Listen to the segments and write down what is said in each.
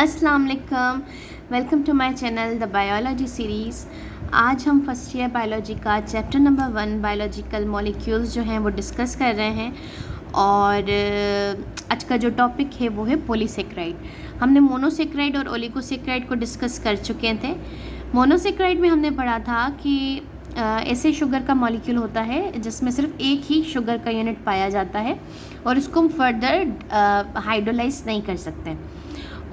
अस्सलाम वालेकुम, welcome to my channel the biology series. आज हम फर्स्ट ईयर बायोलॉजी का चैप्टर नंबर 1 बायोलॉजिकल मॉलिक्यूल्स जो हैं वो डिस्कस कर रहे हैं। और आज का जो टॉपिक है वो है पॉलीसेक्राइड। हमने मोनोसेक्राइड और ओलिगोसेक्राइड को डिस्कस कर चुके थे। मोनोसेक्राइड में हमने पढ़ा था कि ऐसे शुगर का मॉलिक्यूल होता है जिसमें सिर्फ एक ही शुगर का यूनिट पाया जाता है और इसको हम फर्दर हाइड्रोलाइज नहीं कर सकते।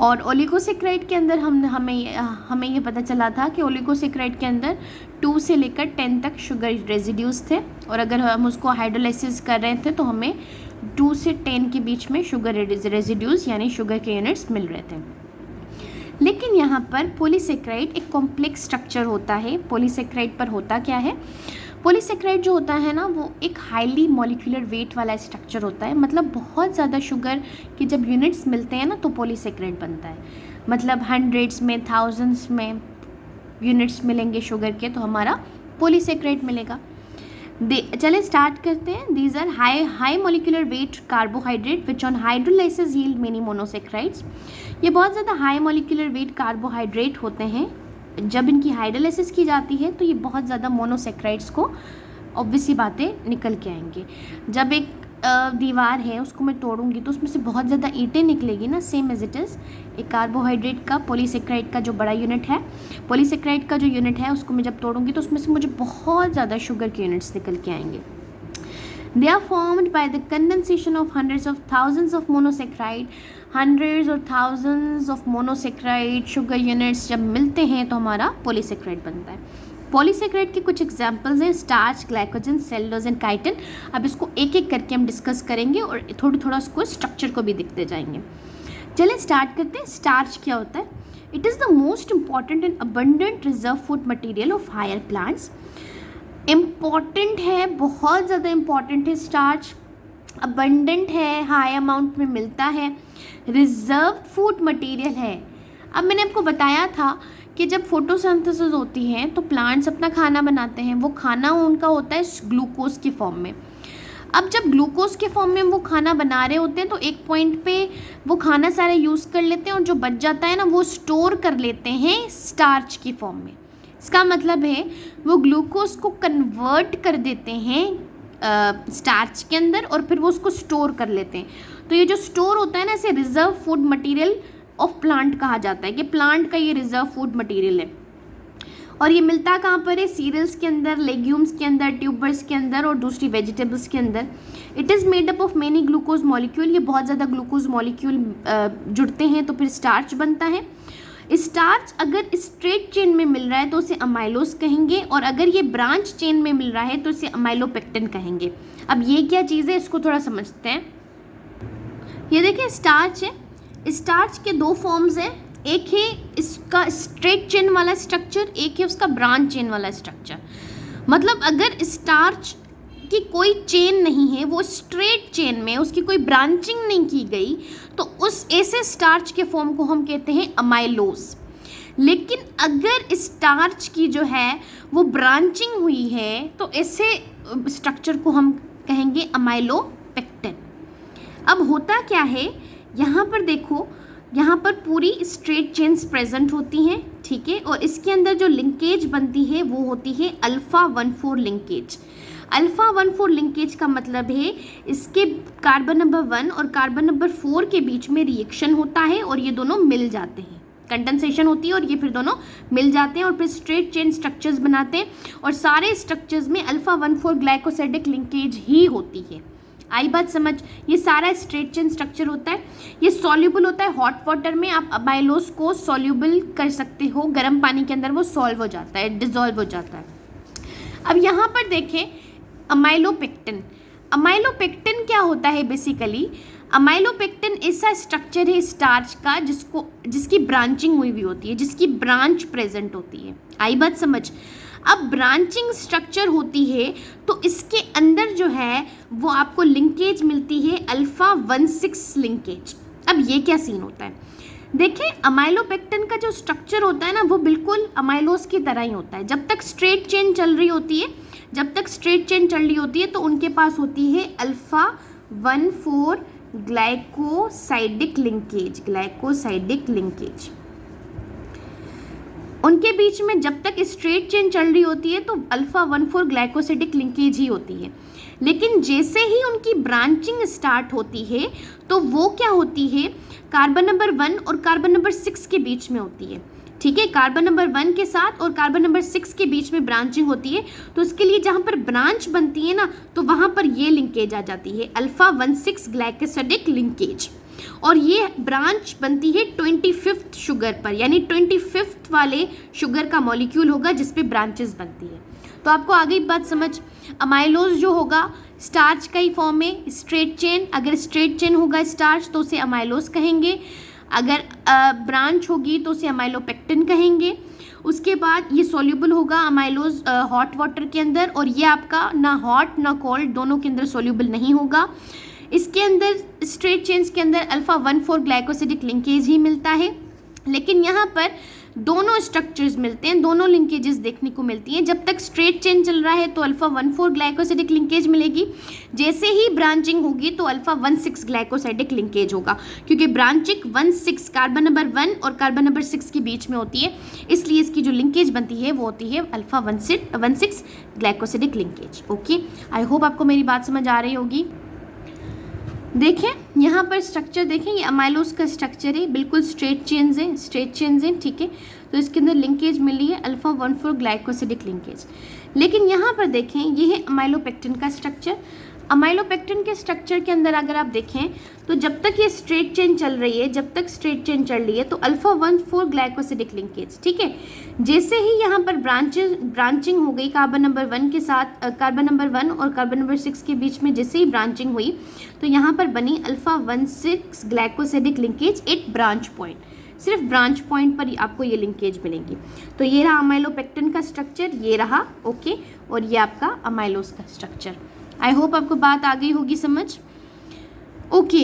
और ओलिगोसेक्राइड के अंदर हमें ये पता चला था कि ओलिगोसेक्राइड के अंदर 2 से लेकर 10 तक शुगर रेजिड्यूज़ थे, और अगर हम उसको हाइड्रोलाइसिस कर रहे थे तो हमें 2 से 10 के बीच में शुगर रेजिड्यूज़ यानी शुगर के यूनिट्स मिल रहे थे। लेकिन यहाँ पर पॉलीसेक्राइड एक कॉम्प्लेक्स स्ट्रक्चर होता है। पॉलीसेक्राइड पर होता क्या है? पॉलीसेक्राइड जो होता है ना, वो एक हाईली मॉलिक्यूलर वेट वाला स्ट्रक्चर होता है। मतलब बहुत ज़्यादा शुगर के जब यूनिट्स मिलते हैं ना तो पॉलीसेक्राइड बनता है। मतलब हंड्रेड्स में, थाउजेंड्स में यूनिट्स मिलेंगे शुगर के तो हमारा पॉलीसेक्राइड मिलेगा। चले स्टार्ट करते हैं। These are high molecular weight carbohydrate which on hydrolysis yield many monosaccharides. ये बहुत ज़्यादा हाई मॉलिक्यूलर वेट कार्बोहाइड्रेट होते हैं। जब इनकी हाइड्रोलाइसिस की जाती है तो ये बहुत ज़्यादा मोनोसेक्राइड्स को ऑब्वियस सी बातें निकल के आएंगे। जब एक दीवार है उसको मैं तोड़ूंगी तो उसमें से बहुत ज़्यादा ईंटें निकलेगी ना, सेम एज इट इज़ एक कार्बोहाइड्रेट का पॉलीसेक्राइड का जो बड़ा यूनिट है, पॉलीसेक्राइड का जो यूनिट है उसको मैं जब तोड़ूंगी तो उसमें से मुझे बहुत ज़्यादा शुगर के यूनिट्स निकल के आएंगे। They are formed by the condensation of hundreds of thousands of monosaccharide. Hundreds और thousands of monosaccharide sugar units जब मिलते हैं तो हमारा पॉलीसेक्राइड बनता है। पॉलीसेक्राइड के कुछ एग्जाम्पल्स हैं starch, glycogen, cellulose and chitin. अब इसको एक एक करके हम डिस्कस करेंगे और थोड़ा उसको स्ट्रक्चर को भी देखते जाएंगे। चलिए स्टार्ट करते हैं। स्टार्च क्या होता है? It is the most important and abundant reserve food material of higher plants. Important है, बहुत ज़्यादा इम्पॉर्टेंट है स्टार्च, अबंडेंट है, हाई अमाउंट में मिलता है, रिजर्व फूड मटेरियल है। अब मैंने आपको बताया था कि जब फोटोसिंथेसिस होती है तो प्लांट्स अपना खाना बनाते हैं। वो खाना उनका होता है ग्लूकोज के फॉर्म में। अब जब ग्लूकोज के फॉर्म में वो खाना बना रहे होते हैं तो एक पॉइंट पे वो खाना सारा यूज़ कर लेते हैं और जो बच जाता है ना वो स्टोर कर लेते हैं स्टार्च की फॉर्म में। इसका मतलब है वो ग्लूकोज को कन्वर्ट कर देते हैं स्टार्च के अंदर और फिर वो उसको स्टोर कर लेते हैं। तो ये जो स्टोर होता है ना, इसे reserve food material of plant कहा जाता है कि प्लांट का ये रिजर्व फूड मटेरियल है। और ये मिलता कहाँ पर है? सीरियल्स के अंदर, लेग्यूम्स के अंदर, ट्यूबर्स के अंदर और दूसरी वेजिटेबल्स के अंदर। It is made up of many glucose molecule. ये बहुत ज़्यादा ग्लूकोज मॉलिक्यूल जुड़ते हैं तो फिर स्टार्च बनता है। स्टार्च अगर स्ट्रेट चेन में मिल रहा है तो उसे अमाइलोज कहेंगे, और अगर ये ब्रांच चेन में मिल रहा है तो इसे अमाइलोपेक्टिन कहेंगे। अब ये क्या चीज़ है इसको थोड़ा समझते हैं। ये देखिए स्टार्च है। स्टार्च के 2 फॉर्म्स हैं, एक है इसका स्ट्रेट चेन वाला स्ट्रक्चर, एक है उसका ब्रांच चेन वाला स्ट्रक्चर। मतलब अगर स्टार्च की कोई चेन नहीं है, वो स्ट्रेट चेन में, उसकी कोई ब्रांचिंग नहीं की गई, तो उस ऐसे स्टार्च के फॉर्म को हम कहते हैं अमाइलोज। लेकिन अगर स्टार्च की जो है वो ब्रांचिंग हुई है तो ऐसे स्ट्रक्चर को हम कहेंगे अमाइलोपेक्टिन। अब होता क्या है, यहाँ पर देखो, यहाँ पर पूरी स्ट्रेट चेन्स प्रेजेंट होती हैं, ठीक है, और इसके अंदर जो लिंकेज बनती है वो होती है अल्फ़ा 1,4 लिंकेज। अल्फ़ा 1,4 लिंकेज का मतलब है इसके कार्बन नंबर 1 और कार्बन नंबर 4 के बीच में रिएक्शन होता है और ये दोनों मिल जाते हैं, कंडेंसेशन होती है और ये फिर दोनों मिल जाते हैं और फिर स्ट्रेट चेन स्ट्रक्चर्स बनाते हैं। और सारे स्ट्रक्चर्स में अल्फ़ा 1,4 ग्लाइकोसाइडिक लिंकेज ही होती है। आई बात समझ? ये सारा स्ट्रेट चेन स्ट्रक्चर होता है। ये सॉल्युबल होता है हॉट वाटर में। आप अमाइलोज को सॉल्युबल कर सकते हो, गर्म पानी के अंदर वो सॉल्व हो जाता है, डिजॉल्व हो जाता है। अब यहाँ पर देखें अमाइलोपेक्टिन। अमाइलोपेक्टिन क्या होता है? बेसिकली अमाइलोपेक्टिन ऐसा स्ट्रक्चर है स्टार्च का जिसकी ब्रांचिंग हुई होती है, जिसकी ब्रांच प्रेजेंट होती है। आई बात समझ? अब ब्रांचिंग स्ट्रक्चर होती है तो इसके अंदर जो है वो आपको लिंकेज मिलती है अल्फ़ा 1,6 लिंकेज। अब ये क्या सीन होता है? देखें अमाइलोपेक्टिन का जो स्ट्रक्चर होता है ना वो बिल्कुल अमाइलोज की तरह ही होता है। जब तक स्ट्रेट चेन चल रही होती है तो उनके पास होती है alpha 1,4 glycosidic linkage, glycosidic linkage. उनके बीच में जब तक स्ट्रेट चेन चल रही होती है तो अल्फा 1,4 ग्लाइकोसाइडिक लिंकेज ही होती है, लेकिन जैसे ही उनकी ब्रांचिंग स्टार्ट होती है तो वो क्या होती है, कार्बन नंबर 1 और कार्बन नंबर 6 के बीच में होती है। ठीक है, कार्बन नंबर 1 के साथ और कार्बन नंबर 6 के बीच में ब्रांचिंग होती है, तो उसके लिए जहाँ पर ब्रांच बनती है ना, तो वहाँ पर ये लिंकेज आ जाती है अल्फा 1,6 ग्लाइकोसाइडिक लिंकेज। और ये ब्रांच बनती है 25th शुगर पर, यानी 25th वाले शुगर का मॉलिक्यूल होगा जिस पे ब्रांचेस बनती है। तो आपको आगे बात समझ, अमाइलोज जो होगा स्टार्च का ही फॉर्म है, स्ट्रेट चेन, अगर स्ट्रेट चेन होगा स्टार्च तो उसे अमाइलोज कहेंगे, अगर ब्रांच होगी तो उसे अमाइलोपेक्टिन कहेंगे। उसके बाद ये सॉल्युबल होगा अमाइलोज हॉट वाटर के अंदर, और ये आपका ना हॉट ना कोल्ड दोनों के अंदर सॉल्युबल नहीं होगा। इसके अंदर स्ट्रेट चेन्स के अंदर अल्फा 1,4 ग्लाइकोसिडिक लिंकेज ही मिलता है, लेकिन यहाँ पर दोनों स्ट्रक्चर्स मिलते हैं, दोनों लिंकेजेस देखने को मिलती हैं। जब तक स्ट्रेट चेन चल रहा है तो अल्फा 1,4 ग्लाइकोसिडिक लिंकेज मिलेगी, जैसे ही ब्रांचिंग होगी तो अल्फा 1,6 ग्लाइकोसाइडिक लिंकेज होगा, क्योंकि ब्रांचिंग 1,6 कार्बन नंबर 1 और कार्बन नंबर 6 के बीच में होती है, इसलिए इसकी जो लिंकेज बनती है वो होती है alpha 1,6 glycosidic linkage. Okay, I hope आपको मेरी बात समझ आ रही होगी। देखें यहाँ पर स्ट्रक्चर देखें, ये अमाइलोज का स्ट्रक्चर है, बिल्कुल स्ट्रेट चेन्स हैं, ठीक है। तो इसके अंदर लिंकेज मिली है अल्फा 1,4 ग्लाइकोसिडिक लिंकेज। लेकिन यहाँ पर देखें ये है अमाइलोपेक्टिन का स्ट्रक्चर। अमाइलोपेक्टिन के स्ट्रक्चर के अंदर अगर आप देखें तो जब तक ये स्ट्रेट चेन चल रही है, तो अल्फा 1,4 ग्लाइकोसिडिक लिंकेज, ठीक है। जैसे ही यहाँ पर ब्रांचिंग हो गई कार्बन नंबर 1 के साथ, कार्बन नंबर 1 और कार्बन नंबर 6 के बीच में जैसे ही ब्रांचिंग हुई तो यहाँ पर बनी alpha 1,6 glycosidic linkage at branch point. सिर्फ ब्रांच पॉइंट पर आपको ये लिंकेज मिलेंगी। तो ये रहा अमाइलोपेक्टिन का स्ट्रक्चर, ये रहा ओके, और ये आपका अमाइलोज का स्ट्रक्चर। आई होप आपको बात आ गई होगी समझ। Okay,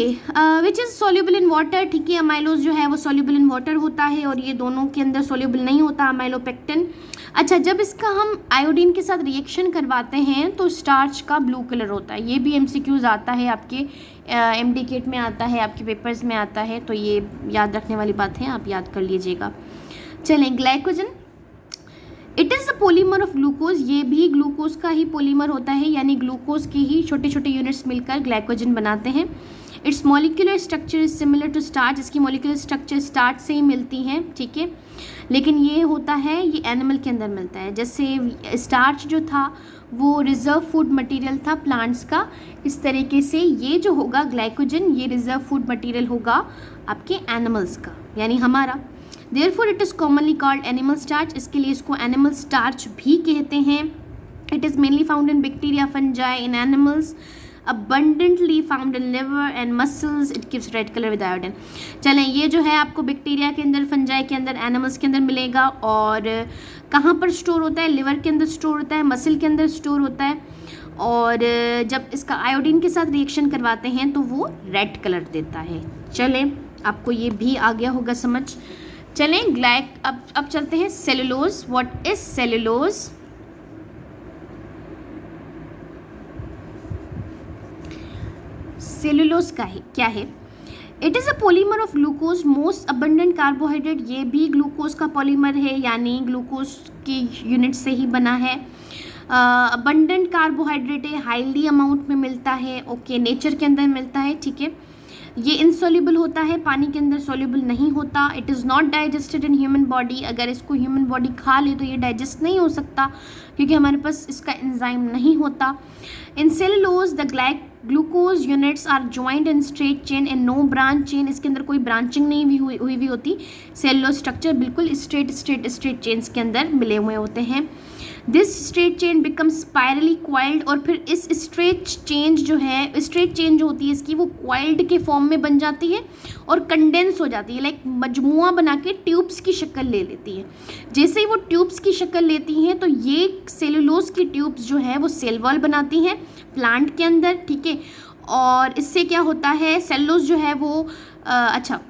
which is soluble in water, ठीक है। अमाइलोज जो है वो सॉल्युबल इन वाटर होता है और ये दोनों के अंदर सॉल्युबल नहीं होता अमाइलोपेक्टिन। अच्छा, जब इसका हम आयोडीन के साथ रिएक्शन करवाते हैं तो स्टार्च का ब्लू कलर होता है। ये भी MCQs आता है आपके MD किट में आता है, आपके पेपर्स में आता है, तो ये याद रखने वाली बात है, आप याद कर लीजिएगा। चलें, glycogen, it is the polymer of glucose, ये भी ग्लूकोज का ही पॉलीमर होता है, यानी ग्लूकोज के ही छोटे छोटे यूनिट्स मिलकर ग्लाइकोजन बनाते हैं। Its molecular structure is similar to starch, इसकी मॉलिक्यूलर स्ट्रक्चर स्टार्च से ही मिलती है, ठीक है। लेकिन ये होता है, ये एनिमल के अंदर मिलता है। जैसे स्टार्च जो था वो रिजर्व फूड मटेरियल था प्लांट्स का, इस तरीके से ये जो होगा ग्लाइकोजन, ये रिजर्व फूड मटेरियल होगा आपके एनिमल्स का, यानी हमारा। Therefore it is commonly called animal starch, इसके लिए इसको animal starch भी कहते हैं। It is mainly found in bacteria, fungi, in animals, abundantly found in liver and muscles. It gives red color with iodine. चलें, ये जो है आपको बैक्टीरिया के अंदर, फंजाई के अंदर, एनिमल्स के अंदर मिलेगा। और कहाँ पर स्टोर होता है? लिवर के अंदर स्टोर होता है, मसल के अंदर स्टोर होता है। और जब इसका आयोडीन के साथ रिएक्शन करवाते हैं तो वो रेड कलर देता है। चलें, आपको ये भी आ गया होगा समझ। चलें, अब चलते हैं cellulose. What is cellulose? Cellulose का है क्या है? It is a polymer of glucose most abundant carbohydrate, ये भी ग्लूकोज का पॉलीमर है, यानी ग्लूकोज की यूनिट से ही बना है। अबंडेंट कार्बोहाइड्रेट है, हाईली अमाउंट में मिलता है, ओके, नेचर के अंदर मिलता है, ठीक है। ये इनसॉल्युबल होता है, पानी के अंदर सॉल्युबल नहीं होता। It is not digested in human body, अगर इसको ह्यूमन बॉडी खा ले तो ये डाइजेस्ट नहीं हो सकता क्योंकि हमारे पास इसका एंजाइम नहीं होता। In cellulose the glucose units are joined in straight chain and no branch chain, इसके अंदर कोई ब्रांचिंग नहीं हुई होती। सेलुलोज स्ट्रक्चर बिल्कुल स्ट्रेट चेन्स के अंदर मिले हुए होते हैं। This straight chain become spirally coiled, और फिर इस स्ट्रेट चेन जो होती है इसकी, वो क्वाइल्ड के फॉर्म में बन जाती है और कंडेंस हो जाती है, लाइक मजमुआ बना के ट्यूब्स की शक्ल ले लेती है। जैसे ही वो ट्यूब्स की शक्ल लेती हैं तो ये सेलुलोज की ट्यूब्स जो है वो सेल वॉल बनाती हैं प्लांट के अंदर, ठीक है। और इससे क्या होता है, सेलुलोज जो है वो अच्छा,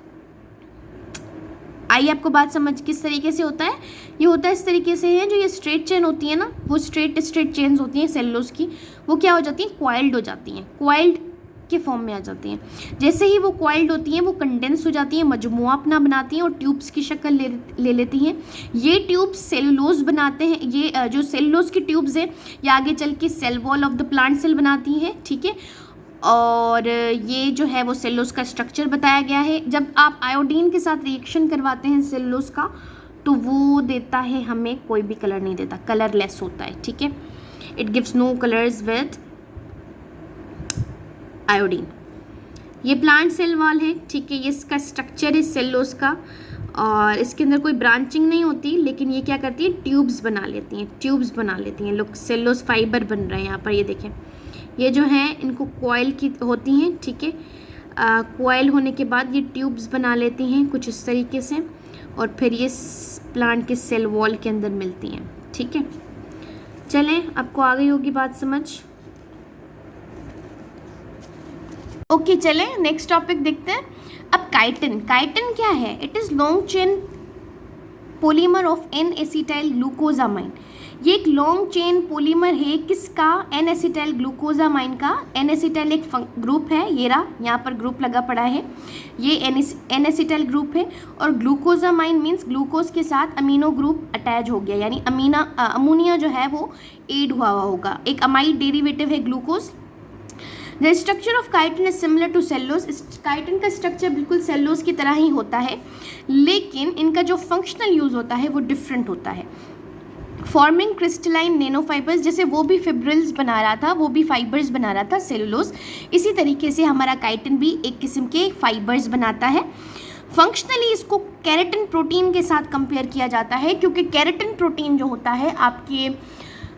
आइए आपको बात समझ किस तरीके से होता है। ये होता है इस तरीके से है, जो ये स्ट्रेट चेन होती है ना, वो स्ट्रेट चेन्स होती हैं सेलुलोज की, वो क्या हो जाती हैं, क्वाइल्ड हो जाती हैं। क्वाइल्ड के फॉर्म में आ जाती हैं। जैसे ही वो कॉइल्ड होती हैं वो कंडेंस हो जाती हैं, मजमुआ अपना बनाती हैं और ट्यूब्स की शक्ल ले लेती हैं। ये ट्यूब्स सेलुलोज बनाते हैं। ये जो सेलुलोज की ट्यूब्स हैं ये आगे चल के cell wall of the plant cell बनाती हैं, ठीक है। और ये जो है वो सेलुलोज का स्ट्रक्चर बताया गया है। जब आप आयोडीन के साथ रिएक्शन करवाते हैं सेलुलोज का तो वो देता है हमें, कोई भी कलर नहीं देता, कलरलेस होता है, ठीक है। It gives no colours with iodine. ये प्लांट सेल वॉल है, ठीक है। ये इसका स्ट्रक्चर है सेलुलोज का और इसके अंदर कोई ब्रांचिंग नहीं होती, लेकिन ये क्या करती है, ट्यूब्स बना लेती हैं, ट्यूब्स बना लेती हैं। लोग सेलुलोज फाइबर बन रहे हैं यहाँ पर, ये देखें। ये जो हैं इनको कॉइल की होती हैं, ठीक है। कॉइल होने के बाद ये ट्यूब्स बना लेती हैं कुछ इस तरीके से और फिर ये प्लांट के सेल वॉल के अंदर मिलती हैं, ठीक है। चलें, आपको आ गई होगी बात समझ। ओके, चलें नेक्स्ट टॉपिक देखते हैं। अब काइटिन, काइटिन क्या है? It is long chain polymer of N acetyl glucosamine. ये एक लॉन्ग चेन पॉलीमर है किसका? एन एसिटाइल ग्लूकोजामाइन का। एन एसिटाइल एक ग्रुप है, ये रहा यहाँ पर ग्रुप लगा पड़ा है, ये एन एसिटाइल ग्रुप है। और ग्लूकोजामाइन मीन्स ग्लूकोज के साथ अमीनो ग्रुप अटैच हो गया, यानी अमोनिया जो है वो एड हुआ होगा। एक अमाइड डेरिवेटिव है glucose. The structure of chitin is similar to cellulose. Chitin का स्ट्रक्चर बिल्कुल सेलुलोज की तरह ही होता है, लेकिन इनका जो फंक्शनल यूज होता है वो डिफरेंट होता है। फॉर्मिंग क्रिस्टलाइन नैनोफाइबर्स, जैसे वो भी फिब्रिल्स बना रहा था, वो भी फाइबर्स बना रहा था सेलुलोज, इसी तरीके से हमारा काइटिन भी एक किस्म के फाइबर्स बनाता है। फंक्शनली इसको केराटिन प्रोटीन के साथ कंपेयर किया जाता है, क्योंकि केराटिन प्रोटीन जो होता है आपके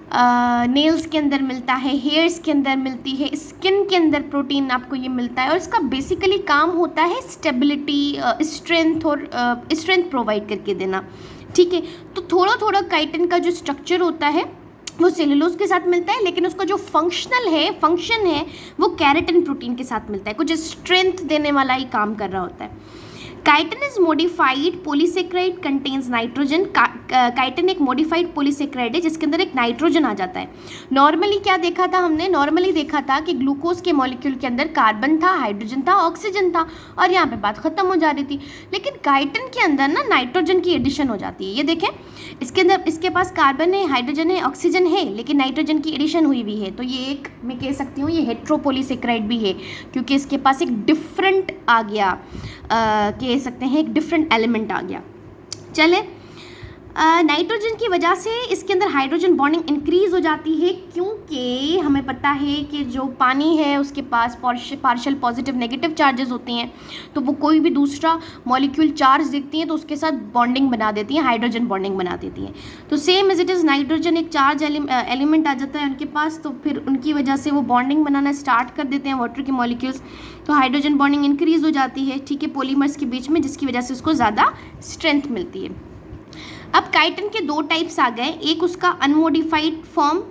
नेल्स के अंदर मिलता है, हेयर्स के अंदर मिलती है, स्किन के अंदर प्रोटीन आपको ये मिलता है और इसका बेसिकली काम होता है स्टेबिलिटी, स्ट्रेंथ और स्ट्रेंथ प्रोवाइड करके देना, ठीक है। तो थोड़ा थोड़ा काइटिन का जो स्ट्रक्चर होता है वो सेलुलोज के साथ मिलता है, लेकिन उसका जो फंक्शन है वो केराटिन प्रोटीन के साथ मिलता है, कुछ स्ट्रेंथ देने वाला ही काम कर रहा होता है। Chitin is modified polysaccharide contains nitrogen. Chitin एक मॉडिफाइड पॉलीसेक्राइड है जिसके अंदर एक नाइट्रोजन आ जाता है। नॉर्मली क्या देखा था हमने? नॉर्मली देखा था कि ग्लूकोज के मॉलिक्यूल के अंदर कार्बन था, हाइड्रोजन था, ऑक्सीजन था और यहाँ पे बात खत्म हो जा रही थी। लेकिन काइटिन के अंदर ना नाइट्रोजन की एडिशन हो जाती है। ये देखें, इसके अंदर इसके पास कार्बन है, हाइड्रोजन है, ऑक्सीजन है, लेकिन नाइट्रोजन की एडिशन हुई हुई है। तो ये एक, मैं कह सकती हूँ ये हेट्रोपोलीसेक्राइड भी है, क्योंकि इसके पास एक डिफरेंट आ गया, कह सकते हैं एक डिफरेंट एलिमेंट आ गया। चले, नाइट्रोजन की वजह से इसके अंदर हाइड्रोजन बॉन्डिंग इंक्रीज हो जाती है, क्योंकि हमें पता है कि जो पानी है उसके पास पार्शियल पॉजिटिव नेगेटिव चार्जेस होते हैं, तो वो कोई भी दूसरा मॉलिक्यूल चार्ज देखती हैं तो उसके साथ बॉन्डिंग बना देती हैं, हाइड्रोजन बॉन्डिंग बना देती हैं। तो same as it is nitrogen एक चार्ज एलिमेंट आ जाता है उनके पास, तो फिर उनकी वजह से वो बॉन्डिंग बनाना स्टार्ट कर देते हैं वाटर के मॉलिक्यूल्स, तो हाइड्रोजन बॉन्डिंग इंक्रीज हो जाती है, ठीक है, पॉलीमर्स के बीच में, जिसकी वजह से उसको ज़्यादा स्ट्रेंथ मिलती है। अब काइटिन के दो टाइप्स आ गए, एक उसका अनमोडिफाइड फॉर्म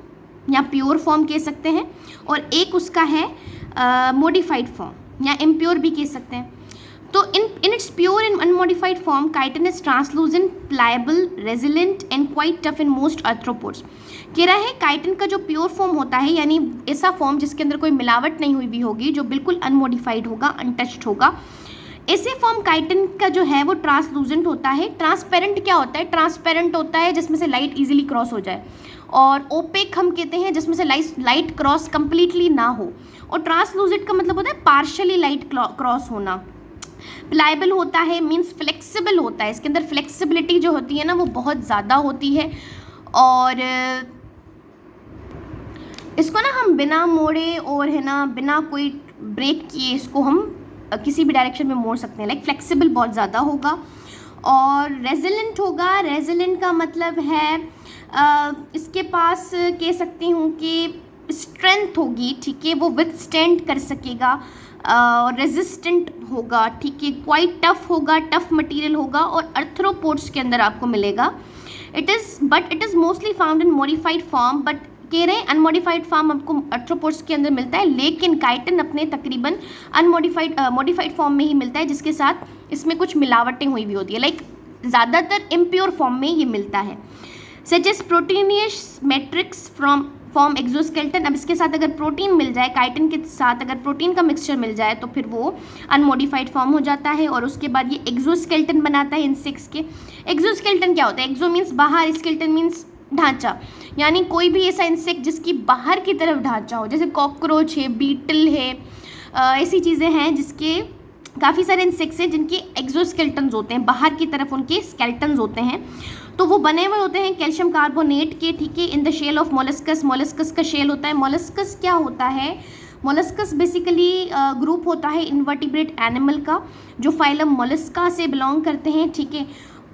या प्योर फॉर्म कह सकते हैं, और एक उसका है मॉडिफाइड फॉर्म या इम्प्योर भी कह सकते हैं। तो in its pure and unmodified form chitin is translucent, pliable, resilient and quite tough in most arthropods. कह रहा है काइटिन का जो प्योर फॉर्म होता है, यानी ऐसा फॉर्म जिसके अंदर कोई मिलावट नहीं हुई भी होगी, जो बिल्कुल अनमोडिफाइड होगा, अनटच्ड होगा, ऐसे फॉर्म काइटिन का जो है वो ट्रांसलूसेंट होता है। ट्रांसपेरेंट क्या होता है? ट्रांसपेरेंट होता है जिसमें से लाइट इजीली क्रॉस हो जाए, और ओपेक हम कहते हैं जिसमें से लाइट क्रॉस कंप्लीटली ना हो, और ट्रांसलूसेंट का मतलब होता है पार्शियली लाइट क्रॉस होना। प्लायबल होता है मीन्स फ्लेक्सिबल होता है, इसके अंदर फ्लेक्सिबिलिटी जो होती है ना वो बहुत ज़्यादा होती है, और इसको ना हम बिना मोड़े और है ना बिना कोई ब्रेक किए इसको हम किसी भी डायरेक्शन में मोड़ सकते हैं, लाइक फ्लेक्सिबल बहुत ज़्यादा होगा। और रेजिलेंट होगा, रेजिलेंट का मतलब है इसके पास कह सकती हूँ कि स्ट्रेंथ होगी, ठीक है, वो विथस्टैंड कर सकेगा, और रेजिस्टेंट होगा, ठीक है, क्वाइट टफ होगा, टफ मटेरियल होगा, और आर्थ्रोपोड्स के अंदर आपको मिलेगा। It is mostly found in modified form, but कह रहे हैं अनमोडिफाइड फॉर्म आपको आर्थ्रोपोड्स के अंदर मिलता है, लेकिन काइटिन अपने तकरीबन मॉडिफाइड फॉर्म में ही मिलता है, जिसके साथ इसमें कुछ मिलावटें हुई भी होती है, लाइक ज़्यादातर इम्प्योर फॉर्म में ये मिलता है। Such as proteinaceous matrix form exoskeleton. अब इसके साथ अगर प्रोटीन मिल जाए, काइटिन के साथ अगर प्रोटीन का मिक्सचर मिल जाए तो फिर वो अनमोडिफाइड फॉर्म हो जाता है और उसके बाद ये एक्सोस्केलेटन बनाता है इंसेक्ट्स के। एक्सोस्केलेटन क्या होता है? एक्सो मीन्स बाहर, स्केलेटन मीन्स ढांचा, यानी कोई भी ऐसा इंसेक्ट जिसकी बाहर की तरफ ढांचा हो, जैसे कॉकरोच है, बीटल है, ऐसी चीज़ें हैं जिसके काफ़ी सारे इंसेक्ट्स हैं जिनके एक्सोस्केलेटन्स होते हैं, बाहर की तरफ उनके स्केलेटन्स होते हैं, तो वो बने हुए होते हैं कैल्शियम कार्बोनेट के, ठीक है, in the shell of molluscs. Molluscs का शेल होता है। मोलस्कस क्या होता है? मोलस्कस बेसिकली ग्रुप होता है इन्वर्टिब्रेट एनिमल का जो फाइलम मोलस्का से बिलोंग करते हैं, ठीक है।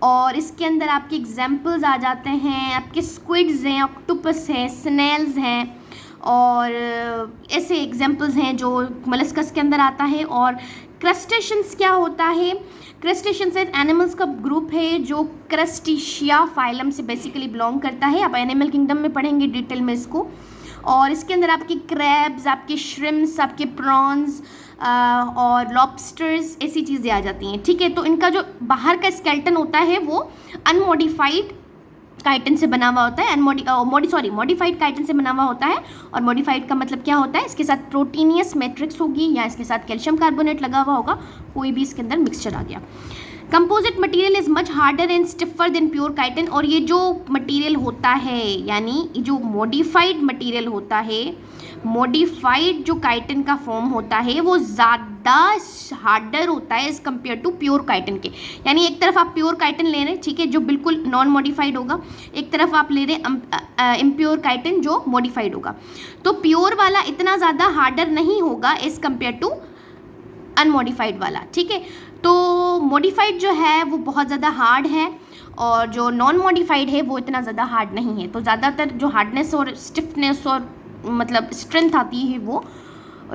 और इसके अंदर आपके एग्जाम्पल्स आ जाते हैं, आपके स्क्विड्स हैं, ऑक्टोपस हैं, स्नेल्स हैं, और ऐसे एग्जाम्पल्स हैं जो मोलस्कस के अंदर आता है। और क्रस्टेशियंस क्या होता है? क्रस्टेशियंस एक एनिमल्स का ग्रुप है जो क्रस्टेशिया फाइलम से बेसिकली बिलोंग करता है। आप एनिमल किंगडम में पढ़ेंगे डिटेल में इसको। और इसके अंदर आपके क्रैब्स, आपके श्रिम्स, आपके प्रॉन्स और लॉबस्टर्स, ऐसी चीज़ें आ जाती हैं, ठीक है। तो इनका जो बाहर का स्केलेटन होता है वो अनमोडिफाइड काइटिन से बना हुआ होता है, मॉडिफाइड काइटिन से बना हुआ होता है। और मॉडिफाइड का मतलब क्या होता है? इसके साथ प्रोटीनियस मैट्रिक्स होगी या इसके साथ कैल्शियम कार्बोनेट लगा हुआ होगा, कोई भी इसके अंदर मिक्सचर आ गया। Composite material is much harder and stiffer than pure chitin. और ये जो मटेरियल होता है, यानी जो मॉडिफाइड मटेरियल होता है, मॉडिफाइड जो काइटिन का फॉर्म होता है वो ज़्यादा हार्डर होता है as compared to pure chitin के। यानी एक तरफ आप प्योर काइटिन ले रहे हैं, ठीक है, जो बिल्कुल नॉन मॉडिफाइड होगा, एक तरफ आप ले रहे हैं इम्प्योर काइटिन जो मॉडिफाइड होगा। तो प्योर वाला इतना ज़्यादा हार्डर नहीं होगा एज कम्पेयर टू अनमॉडिफाइड वाला, ठीक है। तो मॉडिफाइड जो है वो बहुत ज़्यादा हार्ड है और जो नॉन मॉडिफाइड है वो इतना ज़्यादा हार्ड नहीं है। तो ज़्यादातर जो हार्डनेस और स्टिफनेस और मतलब स्ट्रेंथ आती है वो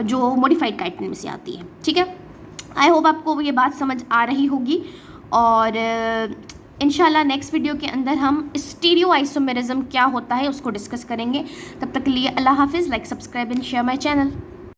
जो मॉडिफाइड काइटिन में से आती है, ठीक है। आई होप आपको ये बात समझ आ रही होगी। और इंशाल्लाह नेक्स्ट वीडियो के अंदर हम स्टीरियो आइसोमेरिज्म क्या होता है उसको डिस्कस करेंगे। तब तक के लिए अल्लाह हाफिज़। Like, subscribe and share my channel.